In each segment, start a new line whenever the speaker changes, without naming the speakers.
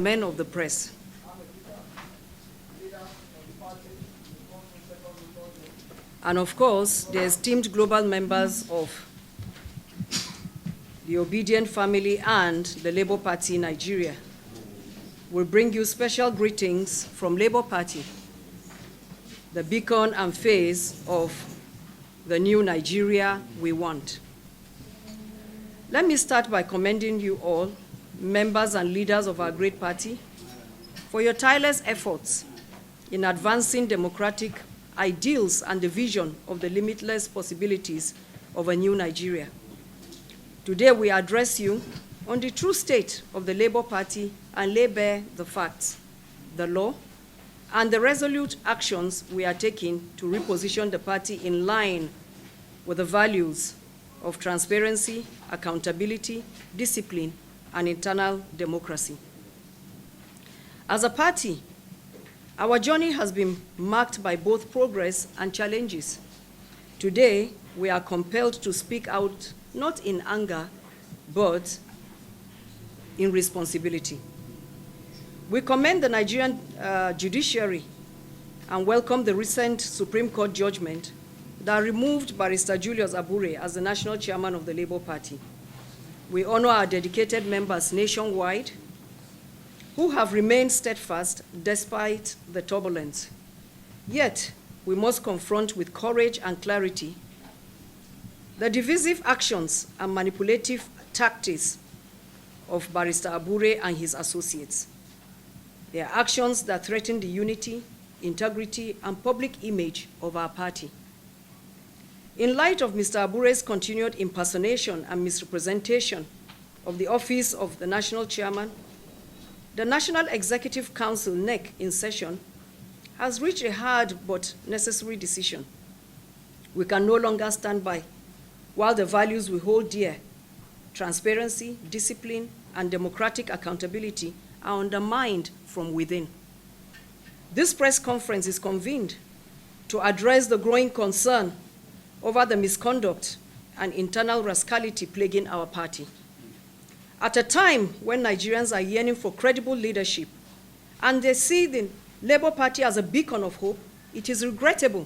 men of the press. And of course, the esteemed global members of the obedient family and the Labour Party Nigeria will bring you special greetings from Labour Party, the beacon and face of the new Nigeria we want. Let me start by commending you all, members and leaders of our great party, for your tireless efforts in advancing democratic ideals and the vision of the limitless possibilities of a new Nigeria. Today we address you on the true state of the Labour Party and lay bare the facts, the law, and the resolute actions we are taking to reposition the party in line with the values of transparency, accountability, discipline, and internal democracy. As a party, our journey has been marked by both progress and challenges. Today, we are compelled to speak out not in anger, but in responsibility. We commend the Nigerian judiciary and welcome the recent Supreme Court judgment that removed Barrister Julius Abure as the national chairman of the Labour Party. We honor our dedicated members nationwide who have remained steadfast despite the turbulence. Yet, we must confront with courage and clarity the divisive actions and manipulative tactics of Barrister Abure and his associates. They are actions that threaten the unity, integrity, and public image of our party. In light of Mr. Abure's continued impersonation and misrepresentation of the office of the national chairman, the National Executive Council, NEC, in session, has reached a hard but necessary decision. We can no longer stand by while the values we hold dear, transparency, discipline, and democratic accountability, are undermined from within. This press conference is convened to address the growing concern over the misconduct and internal rascality plaguing our party. At a time when Nigerians are yearning for credible leadership and they see the Labour Party as a beacon of hope, it is regrettable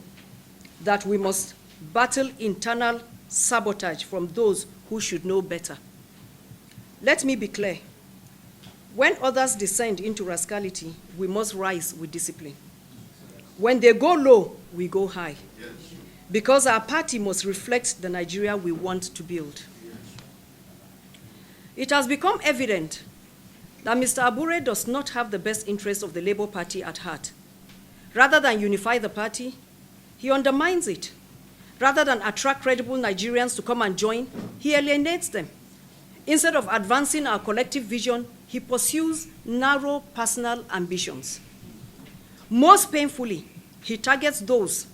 that we must battle internal sabotage from those who should know better. Let me be clear. When others descend into rascality, we must rise with discipline. When they go low, we go high. Because our party must reflect the Nigeria we want to build. It has become evident that Mr. Abure does not have the best interests of the Labour Party at heart. Rather than unify the party, he undermines it. Rather than attract credible Nigerians to come and join, he alienates them. Instead of advancing our collective vision, he pursues narrow personal ambitions. Most painfully, he targets those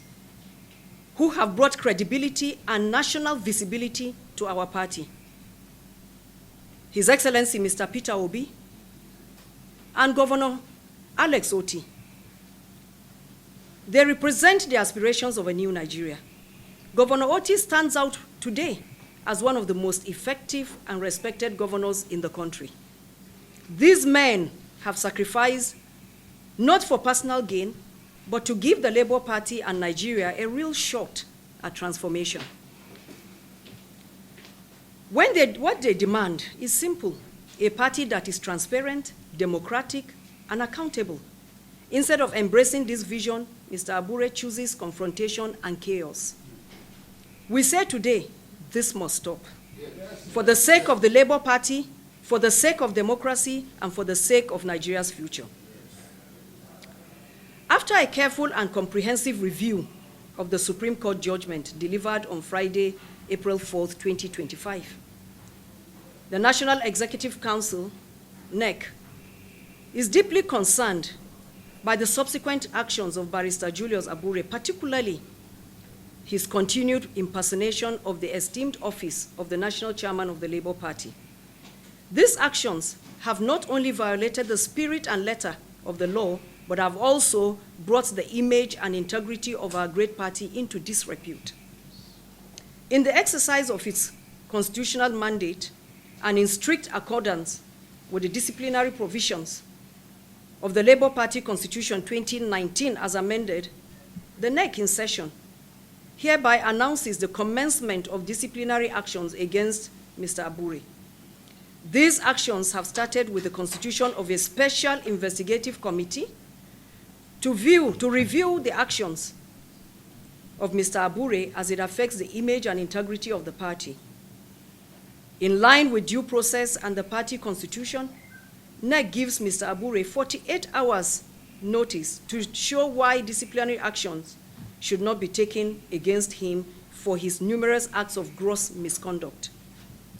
who have brought credibility and national visibility to our party. His Excellency Mr. Peter Obi and Governor Alex Otti. They represent the aspirations of a new Nigeria. Governor Otti stands out today as one of the most effective and respected governors in the country. These men have sacrificed not for personal gain, but to give the Labour Party and Nigeria a real shot at transformation. What they demand is simple: a party that is transparent, democratic, and accountable. Instead of embracing this vision, Mr. Abure chooses confrontation and chaos. We say today, this must stop. For the sake of the Labour Party, for the sake of democracy, and for the sake of Nigeria's future. After a careful and comprehensive review of the Supreme Court judgment delivered on Friday, April 4th, 2025, the National Executive Council, NEC, is deeply concerned by the subsequent actions of Barrister Julius Abure, particularly his continued impersonation of the esteemed office of the National Chairman of the Labour Party. These actions have not only violated the spirit and letter of the law, but have also brought the image and integrity of our great party into disrepute. In the exercise of its constitutional mandate and in strict accordance with the disciplinary provisions of the Labour Party Constitution 2019 as amended, the NEC in session hereby announces the commencement of disciplinary actions against Mr. Abure. These actions have started with the constitution of a special investigative committee to review the actions of Mr. Abure as it affects the image and integrity of the party. In line with due process and the party constitution, NEC gives Mr. Abure 48 hours notice to show why disciplinary actions should not be taken against him for his numerous acts of gross misconduct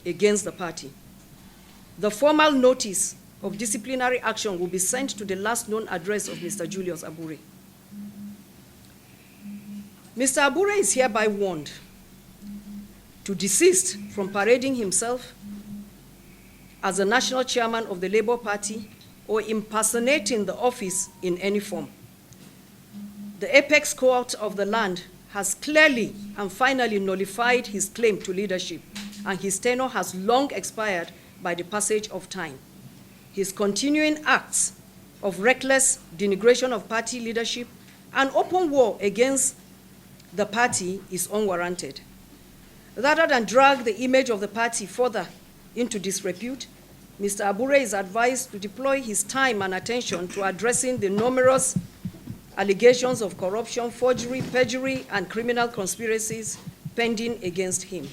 against the party. The formal notice of disciplinary action will be sent to the last known address of Mr. Julius Abure. Mr. Abure is hereby warned to desist from parading himself as the national chairman of the Labour Party or impersonating the office in any form. The apex court of the land has clearly and finally nullified his claim to leadership, and his tenure has long expired by the passage of time. His continuing acts of reckless denigration of party leadership and open war against the party is unwarranted. Rather than drag the image of the party further into disrepute, Mr. Abure is advised to deploy his time and attention to addressing the numerous allegations of corruption, forgery, perjury, and criminal conspiracies pending against him.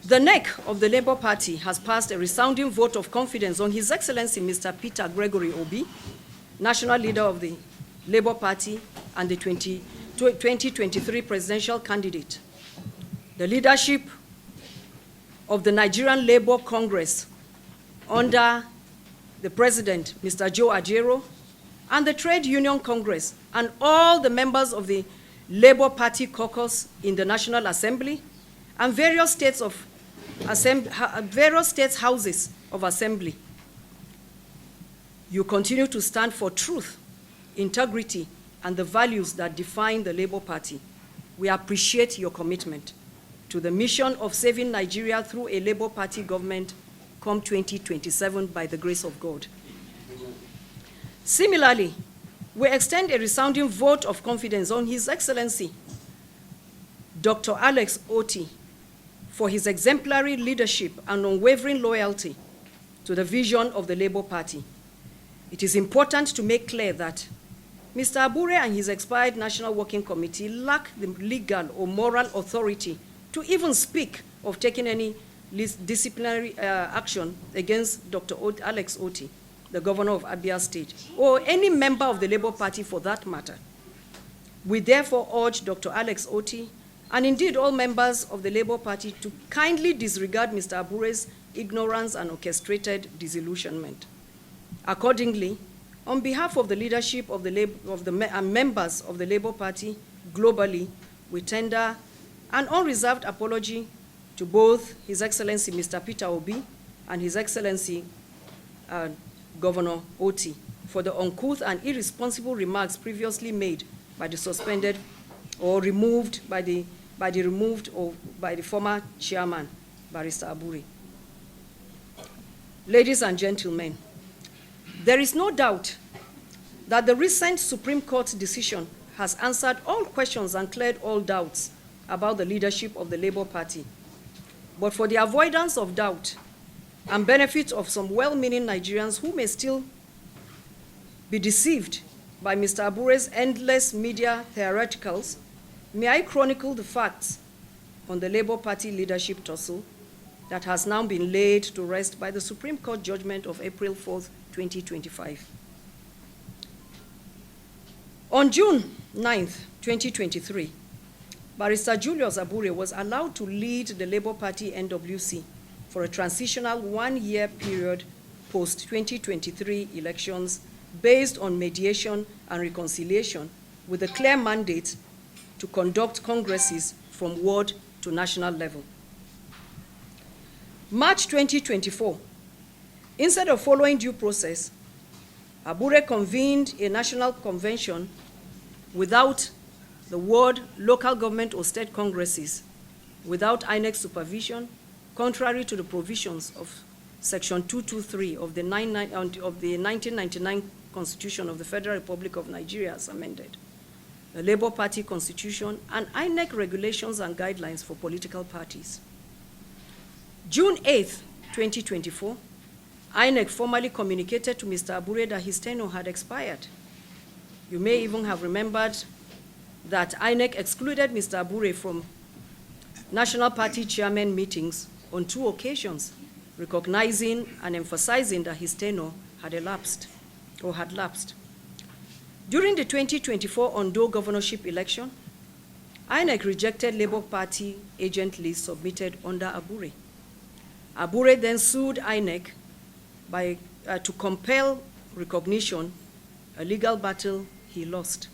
The NEC of the Labour Party has passed a resounding vote of confidence on His Excellency Mr. Peter Gregory Obi, national leader of the Labour Party and the 2023 presidential candidate. The leadership of the Nigerian Labour Congress under the President, Mr. Joe Ajero, and the Trade Union Congress, and all the members of the Labour Party caucus in the National Assembly, and various states houses of assembly. You continue to stand for truth, integrity, and the values that define the Labour Party. We appreciate your commitment to the mission of saving Nigeria through a Labour Party government come 2027 by the grace of God. Similarly, we extend a resounding vote of confidence on His Excellency Dr. Alex Otti for his exemplary leadership and unwavering loyalty to the vision of the Labour Party. It is important to make clear that Mr. Abure and his expired National Working Committee lack the legal or moral authority to even speak of taking any disciplinary action against Dr. Alex Otti, the governor of Abia State, or any member of the Labour Party for that matter. We therefore urge Dr. Alex Otti, and indeed all members of the Labour Party, to kindly disregard Mr. Abure's ignorance and orchestrated disillusionment. Accordingly, on behalf of the leadership of the members of the Labour Party globally, we tender an unreserved apology to both His Excellency Mr. Peter Obi and His Excellency Governor Otti for the uncouth and irresponsible remarks previously made by the suspended or removed by the former chairman, Barrister Abure. Ladies and gentlemen, there is no doubt that the recent Supreme Court decision has answered all questions and cleared all doubts about the leadership of the Labour Party. But for the avoidance of doubt and benefit of some well-meaning Nigerians who may still be deceived by Mr. Abure's endless media theatricals, may I chronicle the facts on the Labour Party leadership tussle that has now been laid to rest by the Supreme Court judgment of April 4th, 2025. On June 9th, 2023, Barrister Julius Abure was allowed to lead the Labour Party NWC for a transitional one-year period post-2023 elections based on mediation and reconciliation with a clear mandate to conduct congresses from ward to national level. March 2024, instead of following due process, Abure convened a national convention without the ward, local government, or state congresses, without INEC supervision, contrary to the provisions of Section 223 of the 1999 Constitution of the Federal Republic of Nigeria as amended, the Labour Party Constitution, and INEC regulations and guidelines for political parties. June 8, 2024, INEC formally communicated to Mr. Abure that his tenure had expired. You may even have remembered that INEC excluded Mr. Abure from National Party chairman meetings on 2 occasions, recognizing and emphasizing that his tenure had elapsed or had lapsed. During the 2024 Ondo governorship election, INEC rejected Labour Party agent list submitted under Abure. Abure then sued INEC to compel recognition, a legal battle he lost.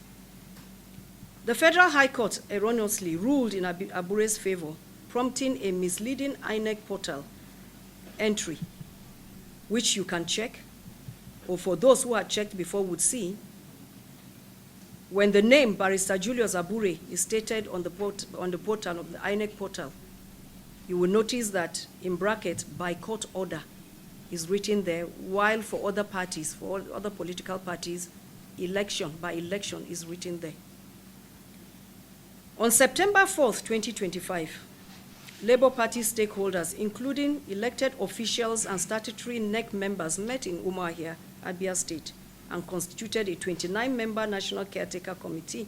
The Federal High Court erroneously ruled in Abure's favor, prompting a misleading INEC portal entry, which you can check, or for those who had checked before would see. When the name Barrister Julius Abure is stated on the portal of the INEC portal, you will notice that in brackets, by court order is written there, while for other parties, for all other political parties, election by election is written there. On September 4th, 2025, Labour Party stakeholders, including elected officials and statutory NEC members, met in Omoyele, Abia State, and constituted a 29-member National Caretaker Committee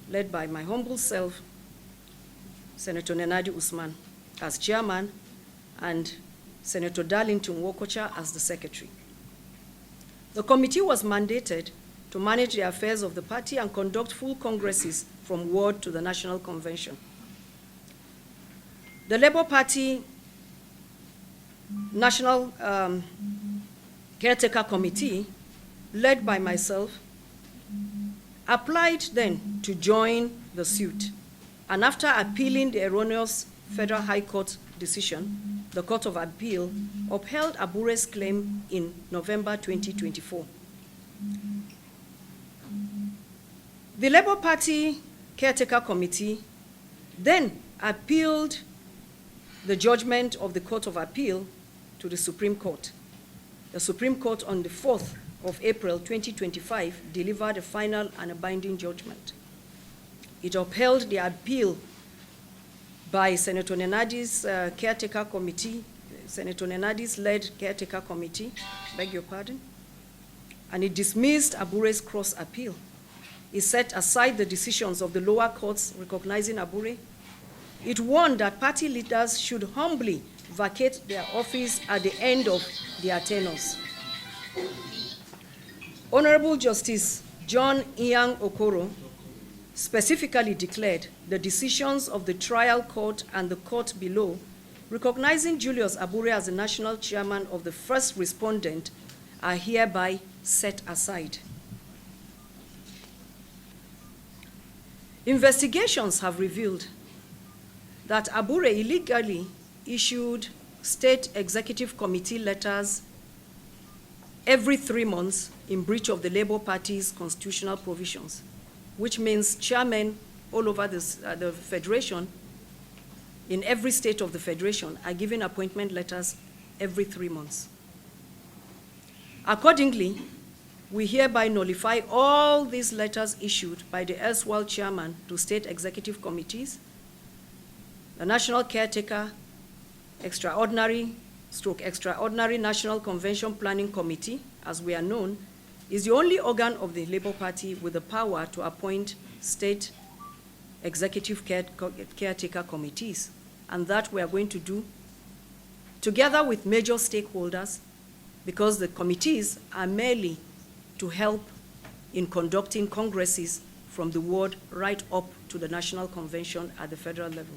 led by my humble self, Senator Nenadi Usman, as chairman, and Senator Darlington Wokocha as the secretary. The committee was mandated to manage the affairs of the party and conduct full congresses from ward to the National Convention. The Labour Party National Caretaker Committee, led by myself, applied then to join the suit. And after appealing the erroneous Federal High Court decision, the Court of Appeal upheld Abure's claim in November 2024. The Labour Party Caretaker Committee then appealed the judgment of the Court of Appeal to the Supreme Court. The Supreme Court on the 4th of April 2025 delivered a final and a binding judgment. It upheld the appeal by Senator Nenadi's caretaker committee, Senator Nenadi's led caretaker committee, beg your pardon, and it dismissed Abure's cross appeal. It set aside the decisions of the lower courts recognizing Abure. It warned that party leaders should humbly vacate their office at the end of their tenures. Honorable Justice John Iyan Okoro specifically declared the decisions of the trial court and the court below, recognizing Julius Abure as the national chairman of the first respondent, are hereby set aside. Investigations have revealed that Abure illegally issued state executive committee letters every 3 months in breach of the Labour Party's constitutional provisions, which means chairmen all over the Federation, in every state of the Federation, are given appointment letters every 3 months. Accordingly, we hereby nullify all these letters issued by the erstwhile chairman to state executive committees. The National Caretaker Extraordinary National Convention Planning Committee, as we are known, is the only organ of the Labour Party with the power to appoint state executive caretaker committees. And that we are going to do together with major stakeholders, because the committees are merely to help in conducting congresses from the ward right up to the National Convention at the federal level.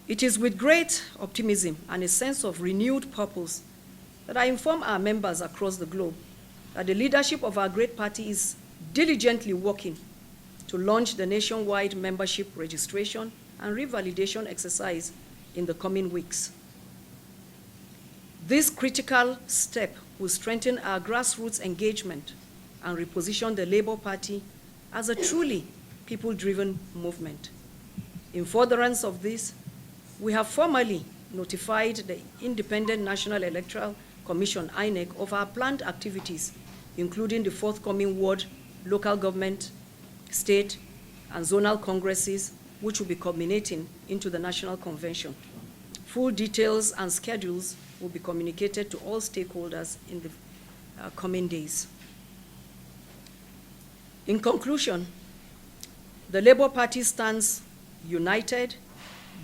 It is with great optimism and a sense of renewed purpose that I inform our members across the globe that the leadership of our great party is diligently working to launch the nationwide membership registration and revalidation exercise in the coming weeks. This critical step will strengthen our grassroots engagement and reposition the Labour Party as a truly people-driven movement. In furtherance of this, we have formally notified the Independent National Electoral Commission, INEC, of our planned activities, including the forthcoming ward, local government, state, and zonal congresses, which will be culminating into the National Convention. Full details and schedules will be communicated to all stakeholders in the coming days. In conclusion, the Labour Party stands united,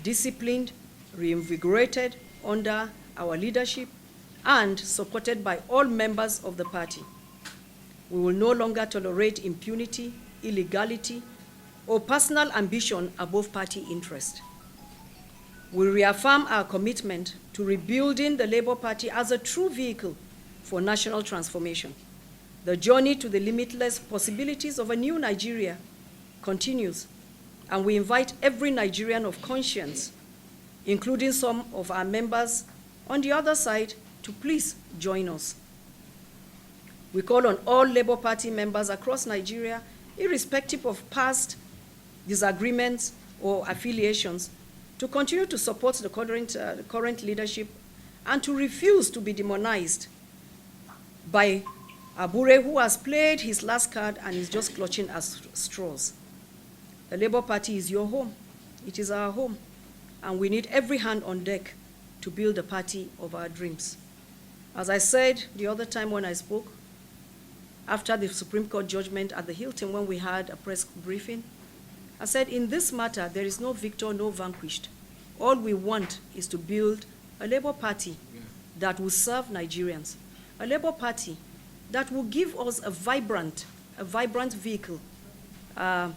disciplined, reinvigorated under our leadership, and supported by all members of the party. We will no longer tolerate impunity, illegality, or personal ambition above party interest. We reaffirm our commitment to rebuilding the Labour Party as a true vehicle for national transformation. The journey to the limitless possibilities of a new Nigeria continues, and we invite every Nigerian of conscience, including some of our members on the other side, to please join us. We call on all Labour Party members across Nigeria, irrespective of past disagreements or affiliations, to continue to support the current leadership and to refuse to be demonized by Abure, who has played his last card and is just clutching at straws. The Labour Party is your home. It is our home. And we need every hand on deck to build a party of our dreams. As I said the other time when I spoke, after the Supreme Court judgment at the Hilton when we had a press briefing, I said, in this matter, there is no victor, no vanquished. All we want is to build a Labour Party that will serve Nigerians, a Labour Party that will give us a vibrant vehicle that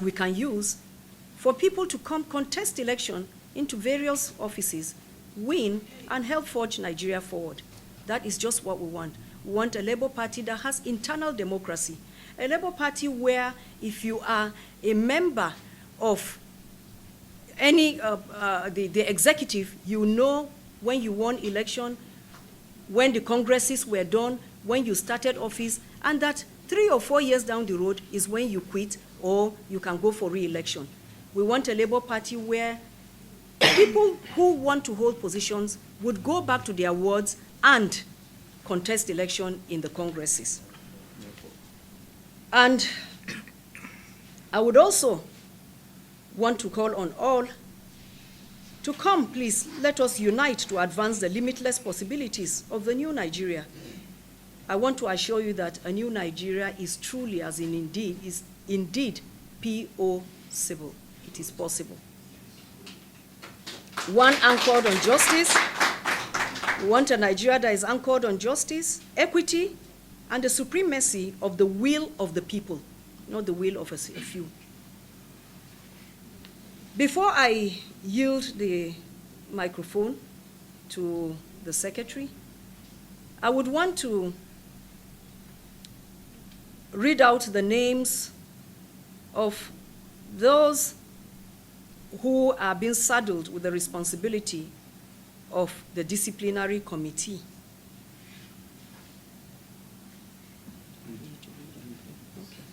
we can use for people to come contest election into various offices, win, and help forge Nigeria forward. That is just what we want. We want a Labour Party that has internal democracy, a Labour Party where if you are a member of any, the executive, you know when you won election, when the congresses were done, when you started office, and that 3 or 4 years down the road is when you quit or you can go for re-election. We want a Labour Party where people who want to hold positions would go back to their wards and contest election in the congresses. And I would also want to call on all to come, please, let us unite to advance the limitless possibilities of the new Nigeria. I want to assure you that a new Nigeria is truly, as in indeed, is indeed possible. It is possible. One anchored on justice. We want a Nigeria that is anchored on justice, equity, and the supremacy of the will of the people, not the will of a few. Before I yield the microphone to the Secretary, I would want to read out the names of those who are being saddled with the responsibility of the disciplinary committee. Okay.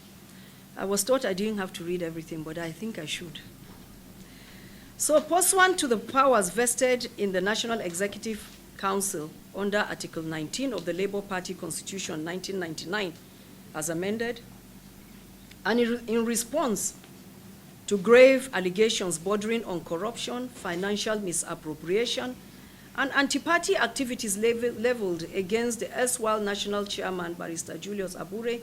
I was taught I didn't have to read everything, but I think I should. So, pursuant to the powers vested in the National Executive Council under Article 19 of the Labour Party Constitution 1999, as amended, and in response to grave allegations bordering on corruption, financial misappropriation, and anti-party activities leveled against the erstwhile national chairman, Barrister Julius Abure,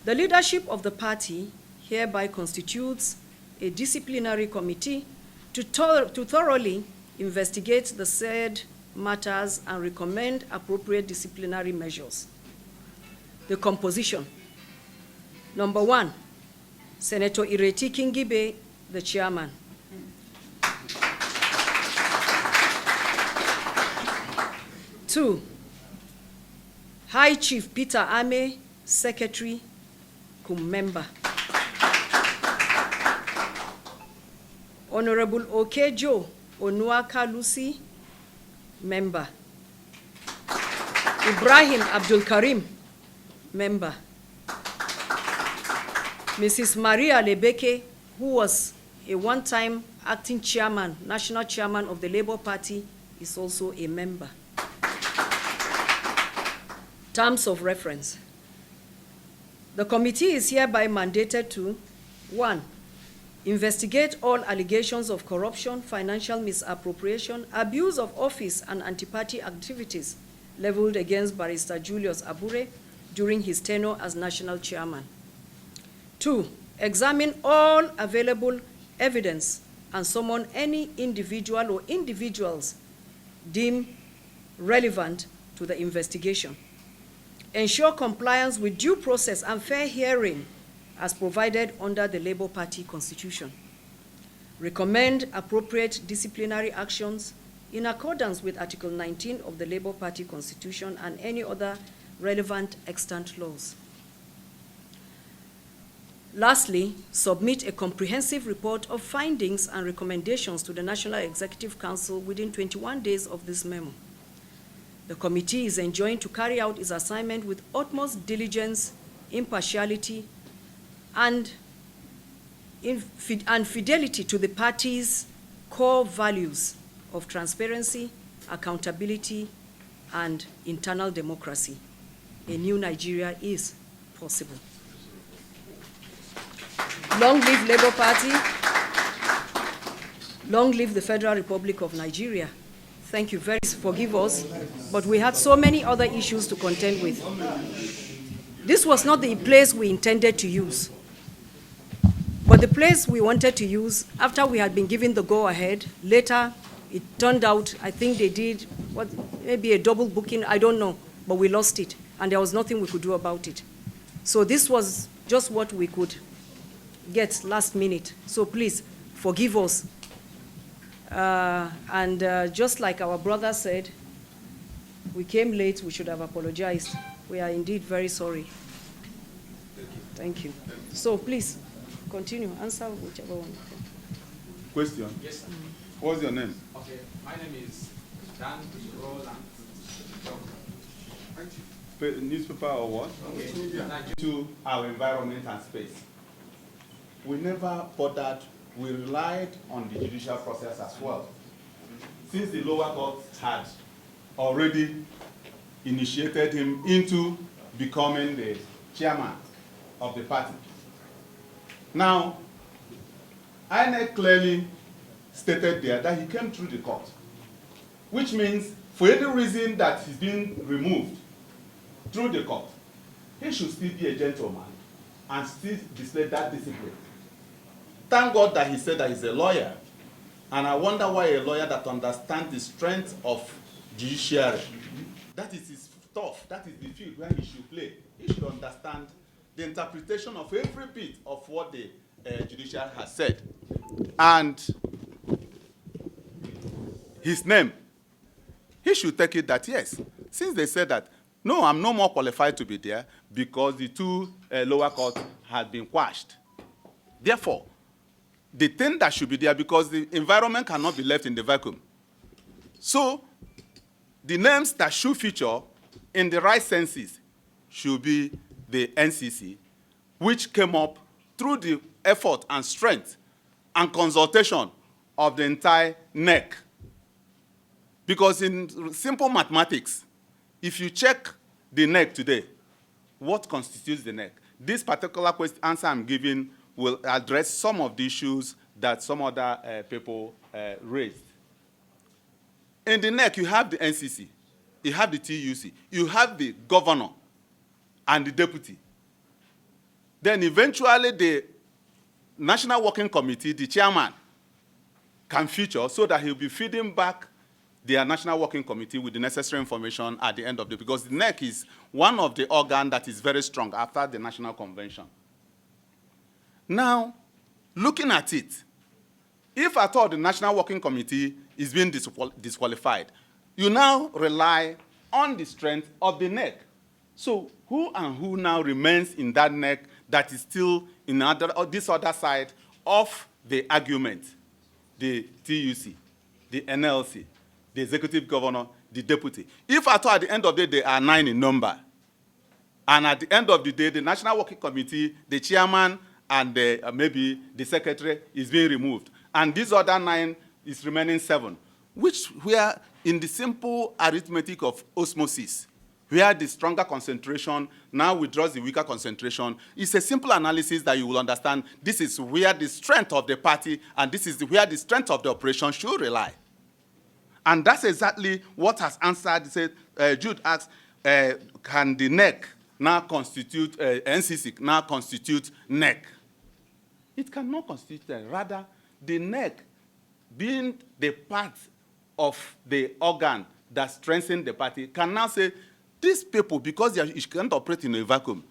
the leadership of the party hereby constitutes a disciplinary committee to thoroughly investigate the said matters and recommend appropriate disciplinary measures. The composition. Number 1, Senator Ireti Kingibe, the chairman. Two, High Chief Peter Ame, secretary, cum member. Honorable Okejo Onuaka Lucy, member. Ibrahim Abdul Karim, member. Mrs. Maria Lebeke, who was a one-time acting chairman, national chairman of the Labour Party, is also a member. Terms of reference. The committee is hereby mandated to, 1, investigate all allegations of corruption, financial misappropriation, abuse of office, and anti-party activities leveled against Barrister Julius Abure during his tenure as national chairman. 2, examine all available evidence and summon any individual or individuals deemed relevant to the investigation. Ensure compliance with due process and fair hearing as provided under the Labour Party Constitution. Recommend appropriate disciplinary actions in accordance with Article 19 of the Labour Party Constitution and any other relevant extant laws. Lastly, submit a comprehensive report of findings and recommendations to the National Executive Council within 21 days of this memo. The committee is enjoined to carry out its assignment with utmost diligence, impartiality, and fidelity to the party's core values of transparency, accountability, and internal democracy. A new Nigeria is possible. Long live Labour Party. Long live the Federal Republic of Nigeria. Thank you very much. Forgive us, but we had so many other issues to contend with. This was not the place we intended to use. But the place we wanted to use, after we had been given the go-ahead, later it turned out, I think they did, maybe a double booking, I don't know, but we lost it, and there was nothing we could do about it. So this was just what we could get last minute. So please, forgive us. Just like our brother said, we came late, we should have apologized. We are indeed very sorry. Thank you. So please, continue, answer whichever one.
Question?
Yes, sir.
What's your name?
Okay, my name is Dan Roland.
Newspaper or what?
Okay.
To our environment and space. We never bothered, we relied on the judicial process as well. Since the lower court had already initiated him into becoming the chairman of the party. Now, INEC clearly stated there that he came through the court, which means for any reason that he's been removed through the court, he should still be a gentleman and still display that discipline. Thank God that he said that he's a lawyer, and I wonder why a lawyer that understands the strength of judiciary, that is his stuff, that is the field where he should play. He should understand the interpretation of every bit of what the judiciary has said. And his name, he should take it that yes, since they said that, no, I'm no more qualified to be there because the two lower courts had been quashed. Therefore, the thing that should be there, because the environment cannot be left in the vacuum. So, the names that should feature in the right senses should be the NCC, which came up through the effort and strength and consultation of the entire NEC. Because in simple mathematics, if you check the NEC today, what constitutes the NEC? This particular answer I'm giving will address some of the issues that some other people raised. In the NEC, you have the NCC, you have the TUC, you have the governor and the deputy. Then eventually the National Working Committee, the chairman, can feature so that he'll be feeding back their National Working Committee with the necessary information at the end of the, because the NEC is one of the organs that is very strong after the National Convention. Now, looking at it, if at all the National Working Committee is being disqualified, you now rely on the strength of the NEC. So who and who now remains in that NEC that is still in this other side of the argument? The TUC, the NLC, the executive governor, the deputy. If at all at the end of the day they are 9 in number, and at the end of the day the National Working Committee, the chairman, and maybe the secretary is being removed. And these other 9 is remaining 7, which were in the simple arithmetic of osmosis, where the stronger concentration now withdraws the weaker concentration. It's a simple analysis that you will understand this is where the strength of the party and this is where the strength of the operation should rely. And that's exactly what has answered. He said, Jude asks, can the NEC now constitute, NCC now constitute NEC? It cannot constitute that. Rather, the NEC, being the part of the organ that strengthens the party, can now say, these people, because you can't operate in a vacuum,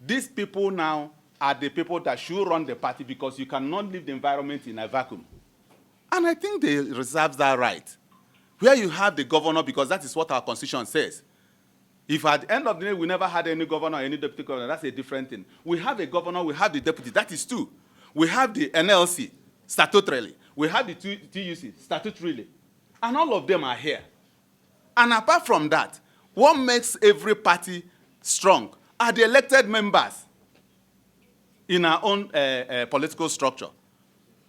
these people now are the people that should run the party because you cannot leave the environment in a vacuum. And I think they reserve that right. Where you have the governor, because that is what our constitution says. If at the end of the day we never had any governor or any deputy governor, that's a different thing. We have a governor, we have the deputy, that is 2. We have the NLC, statutorily. We have the TUC, statutorily. And all of them are here. And apart from that, what makes every party strong are the elected members in our own political structure.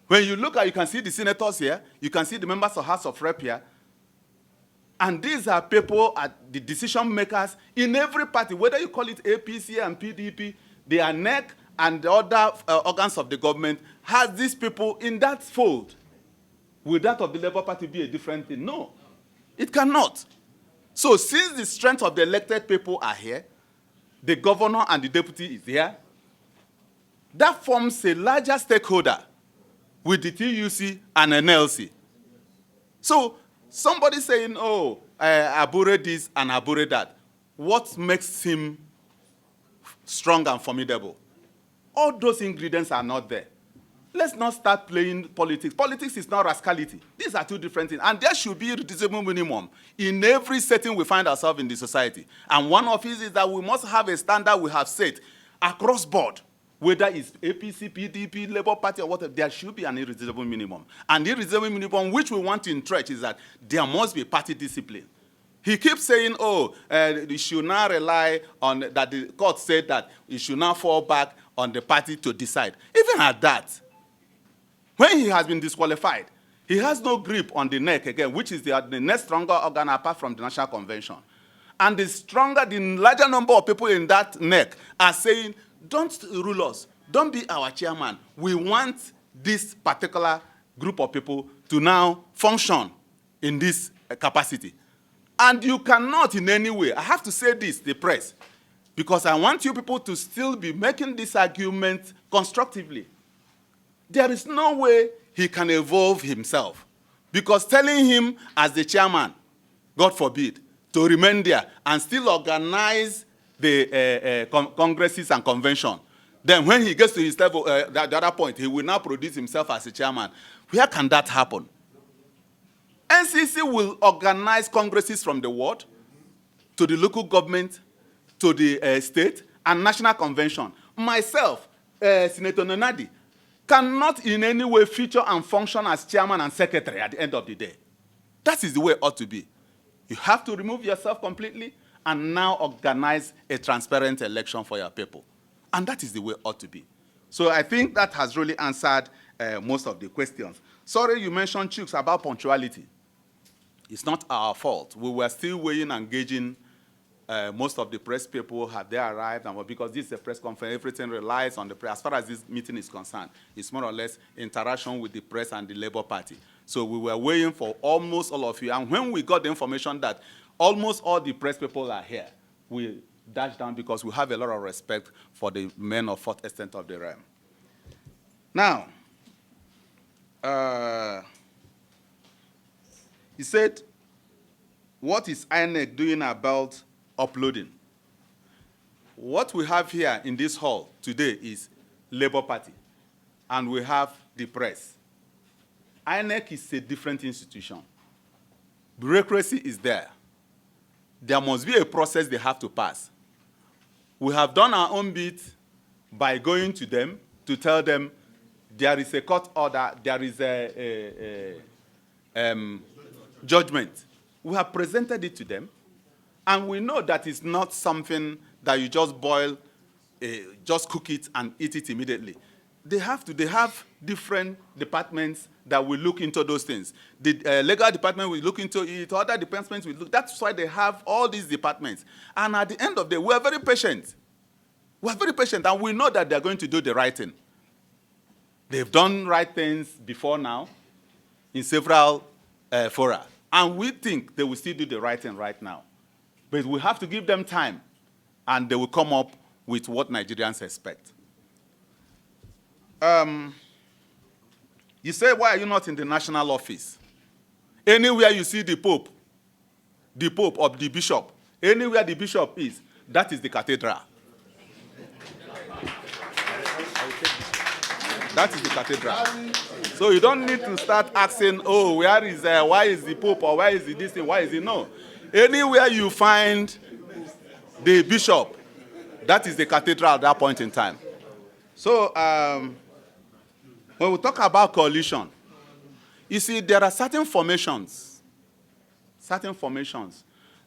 When you look at, you can see the senators here, you can see the members of House of Rep here, and these are people, the decision makers in every party, whether you call it APC and PDP, they are NEC and the other organs of the government, has these people in that fold. Will that of the Labour Party be a different thing? No, it cannot. So since the strength of the elected people are here, the governor and the deputy is here, that forms a larger stakeholder with the TUC and NLC. So somebody saying, oh, Abure this and Abure that, what makes him strong and formidable? All those ingredients are not there. Let's not start playing politics. Politics is not rascality. These are 2 different things. And there should be a reducible minimum in every setting we find ourselves in the society. And one of it is that we must have a standard we have set across board, whether it's APC, PDP, Labour Party, or whatever, there should be an irreducible minimum. And the irreducible minimum which we want to entrench is that there must be party discipline. He keeps saying, oh, you should not rely on, that the court said that you should not fall back on the party to decide. Even at that, when he has been disqualified, he has no grip on the NEC again, which is the next stronger organ apart from the National Convention. And the larger number of people in that NEC are saying, don't rule us, don't be our chairman. We want this particular group of people to now function in this capacity. And you cannot in any way, I have to say this, the press, because I want you people to still be making this argument constructively. There is no way he can evolve himself, because telling him as the chairman, God forbid, to remain there and still organize the congresses and convention, then when he gets to his level, the other point, he will now produce himself as a chairman. Where can that happen? NCC will organize congresses from the ward to the local government, to the state, and national convention. Myself, Senator Nenadi, cannot in any way feature and function as chairman and secretary at the end of the day. That is the way it ought to be. You have to remove yourself completely and now organize a transparent election for your people. And that is the way it ought to be. So I think that has really answered most of the questions. Sorry you mentioned, Chooks, about punctuality. It's not our fault. We were still waiting and gauging. Most of the press people have they arrived, and because this is a press conference, everything relies on the press. As far as this meeting is concerned, it's more or less interaction with the press and the Labour Party. So we were waiting for almost all of you, and when we got the information that almost all the press people are here, we dashed down because we have a lot of respect for the men of 4th extent of the realm. Now, he said, what is INEC doing about uploading? What we have here in this hall today is Labour Party, and we have the press. INEC is a different institution. Bureaucracy is there. There must be a process they have to pass. We have done our own bit by going to them to tell them there is a court order, there is a judgment. We have presented it to them. And we know that it's not something that you just boil, just cook it and eat it immediately. they have different departments that will look into those things. The legal department will look into it, other departments will look. That's why they have all these departments. And at the end of the day, we're very patient. We're very patient, and we know that they're going to do the right thing. They've done right things before now in several fora. And we think they will still do the right thing right now. But we have to give them time, and they will come up with what Nigerians expect. You say, why are you not in the national office? Anywhere you see the Pope or the bishop, anywhere the bishop is, that is the cathedral. That is the cathedral. So you don't need to start asking, oh, why is the Pope, or why is this thing, why is it? No. Anywhere you find the bishop, that is the cathedral at that point in time. So when we talk about coalition, you see, there are certain formations,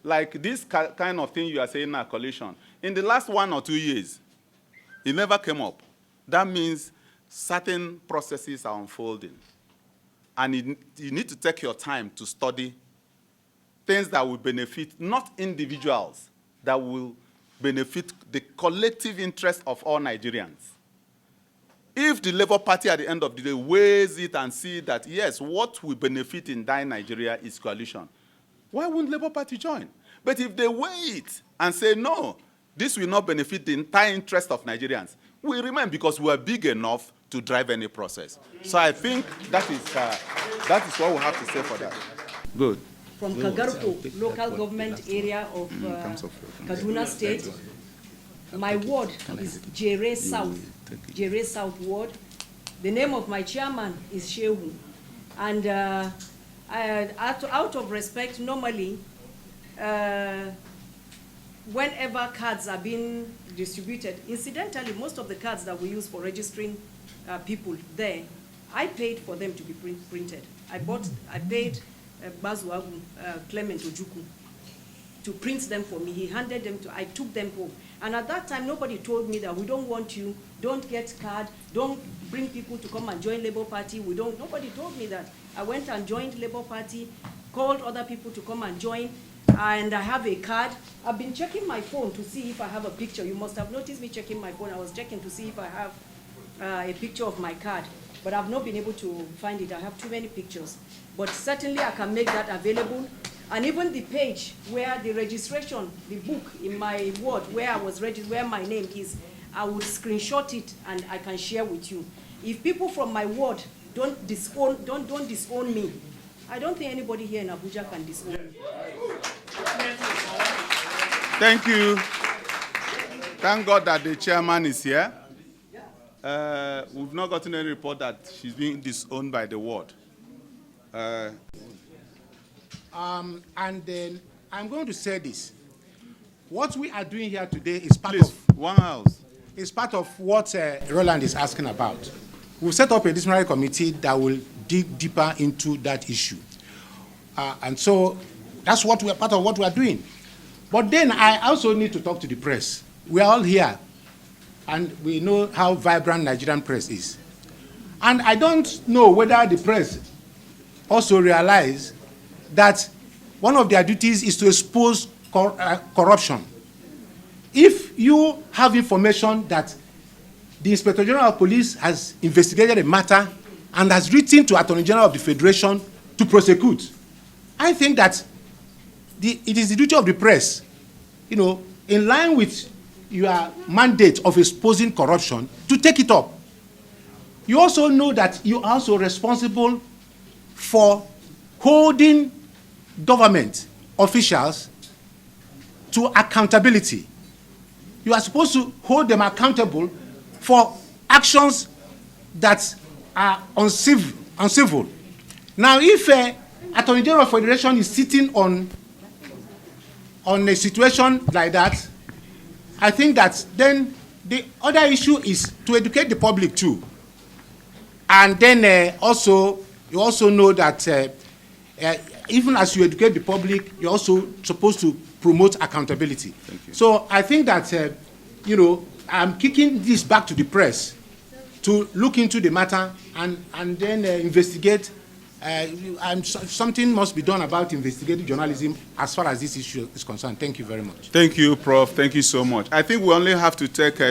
like this kind of thing you are saying now, coalition. In the last 1 or 2 years, it never came up. That means certain processes are unfolding. And you need to take your time to study things that will benefit not individuals, that will benefit the collective interest of all Nigerians. If the Labour Party at the end of the day weighs it and see that, yes, what will benefit in dying Nigeria is coalition, why wouldn't Labour Party join? But if they weigh it and say, no, this will not benefit the entire interest of Nigerians, we remain because we are big enough to drive any process. So I think that is what we have to say for that. Good.
From Kagarko, local government area of Kaduna State. My ward is Jere South Ward. The name of my chairman is Shehu. And out of respect, normally, whenever cards are being distributed, incidentally, most of the cards that we use for registering people there, I paid for them to be printed. I paid Bazuagu, Clement Ojukwu, to print them for me. He handed them I took them home. And at that time, nobody told me that we don't want you, don't get card, don't bring people to come and join Labour Party. Nobody told me that. I went and joined Labour Party, called other people to come and join, and I have a card. I've been checking my phone to see if I have a picture. You must have noticed me checking my phone. I was checking to see if I have a picture of my card, but I've not been able to find it. I have too many pictures. But certainly I can make that available. And even the page where the registration, the book in my ward where I was registered, where my name is, I will screenshot it and I can share with you. If people from my ward don't disown me, I don't think anybody here in Abuja can disown me.
Thank you. Thank God that the chairman is here. We've not gotten any report that she's being disowned by the ward.
And then I'm going to say this. What we are doing here today is part of
one house.
It's part of what Roland is asking about. We've set up a disciplinary committee that will dig deeper into that issue. And so that's what we are part of what we are doing. But then I also need to talk to the press. We are all here, and we know how vibrant Nigerian press is. And I don't know whether the press also realize that one of their duties is to expose corruption. If you have information that the Inspector General of Police has investigated a matter and has written to Attorney General of the Federation to prosecute, I think that it is the duty of the press, in line with your mandate of exposing corruption, to take it up. You also know that you are also responsible for holding government officials to accountability. You are supposed to hold them accountable for actions that are uncivil. Now, if Attorney General of Federation is sitting on a situation like that, I think that then the other issue is to educate the public too. And then you also know that even as you educate the public, you're also supposed to promote accountability. So I think that, I'm kicking this back to the press to look into the matter and then investigate. Something must be done about investigative journalism as far as this issue is concerned. Thank you very much.
Thank you, Prof. Thank you so much. I think we only have to take